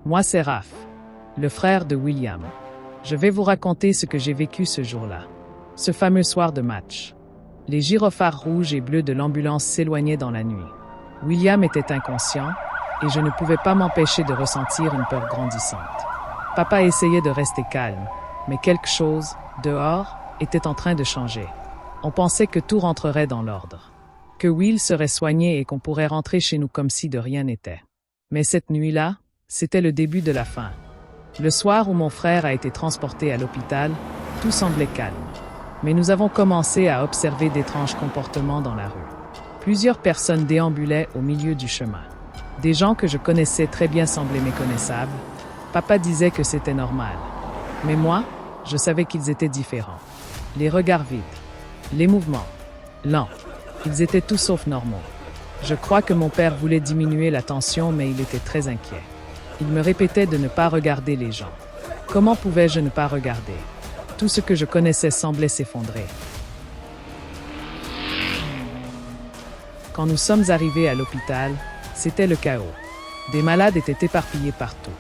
Moi c'est Raph, le frère de William. Je vais vous raconter ce que j'ai vécu ce jour-là. Ce fameux soir de match. Les gyrophares rouges et bleus de l'ambulance s'éloignaient dans la nuit. William était inconscient et je ne pouvais pas m'empêcher de ressentir une peur grandissante. Papa essayait de rester calme, mais quelque chose, dehors, était en train de changer. On pensait que tout rentrerait dans l'ordre, que Will serait soigné et qu'on pourrait rentrer chez nous comme si de rien n'était. Mais cette nuit-là, c'était le début de la fin. Le soir où mon frère a été transporté à l'hôpital, tout semblait calme. Mais nous avons commencé à observer d'étranges comportements dans la rue. Plusieurs personnes déambulaient au milieu du chemin. Des gens que je connaissais très bien semblaient méconnaissables. Papa disait que c'était normal. Mais moi, je savais qu'ils étaient différents. Les regards vides, les mouvements lents, ils étaient tout sauf normaux. Je crois que mon père voulait diminuer la tension, mais il était très inquiet. Il me répétait de ne pas regarder les gens. Comment pouvais-je ne pas regarder? Tout ce que je connaissais semblait s'effondrer. Quand nous sommes arrivés à l'hôpital, c'était le chaos. Des malades étaient éparpillés partout.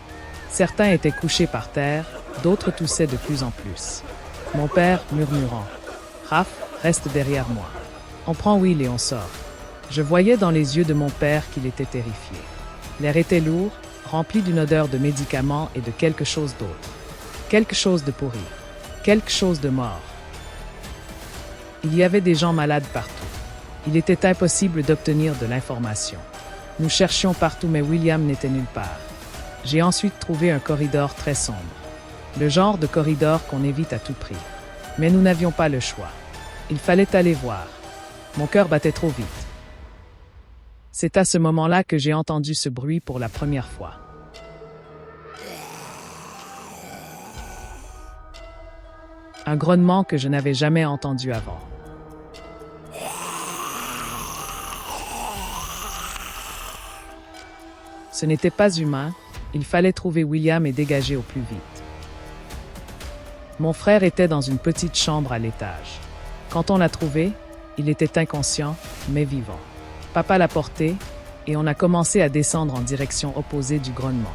Certains étaient couchés par terre, d'autres toussaient de plus en plus. Mon père murmurant « Raph, reste derrière moi. On prend Will et on sort. » Je voyais dans les yeux de mon père qu'il était terrifié. L'air était lourd, rempli d'une odeur de médicaments et de quelque chose d'autre. Quelque chose de pourri. Quelque chose de mort. Il y avait des gens malades partout. Il était impossible d'obtenir de l'information. Nous cherchions partout, mais William n'était nulle part. J'ai ensuite trouvé un corridor très sombre. Le genre de corridor qu'on évite à tout prix. Mais nous n'avions pas le choix. Il fallait aller voir. Mon cœur battait trop vite. C'est à ce moment-là que j'ai entendu ce bruit pour la première fois. Un grognement que je n'avais jamais entendu avant. Ce n'était pas humain, il fallait trouver William et dégager au plus vite. Mon frère était dans une petite chambre à l'étage. Quand on l'a trouvé, il était inconscient, mais vivant. Papa l'a porté, et on a commencé à descendre en direction opposée du grognement.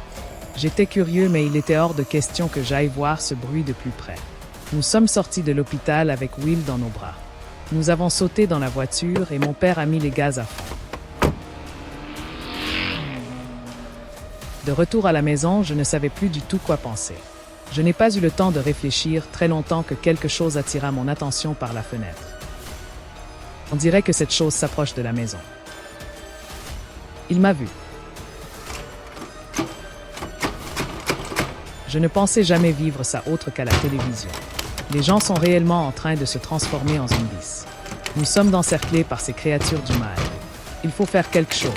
J'étais curieux, mais il était hors de question que j'aille voir ce bruit de plus près. Nous sommes sortis de l'hôpital avec Will dans nos bras. Nous avons sauté dans la voiture et mon père a mis les gaz à fond. De retour à la maison, je ne savais plus du tout quoi penser. Je n'ai pas eu le temps de réfléchir très longtemps que quelque chose attira mon attention par la fenêtre. On dirait que cette chose s'approche de la maison. Il m'a vu. Je ne pensais jamais vivre ça autre qu'à la télévision. Les gens sont réellement en train de se transformer en zombies. Nous sommes encerclés par ces créatures du mal. Il faut faire quelque chose.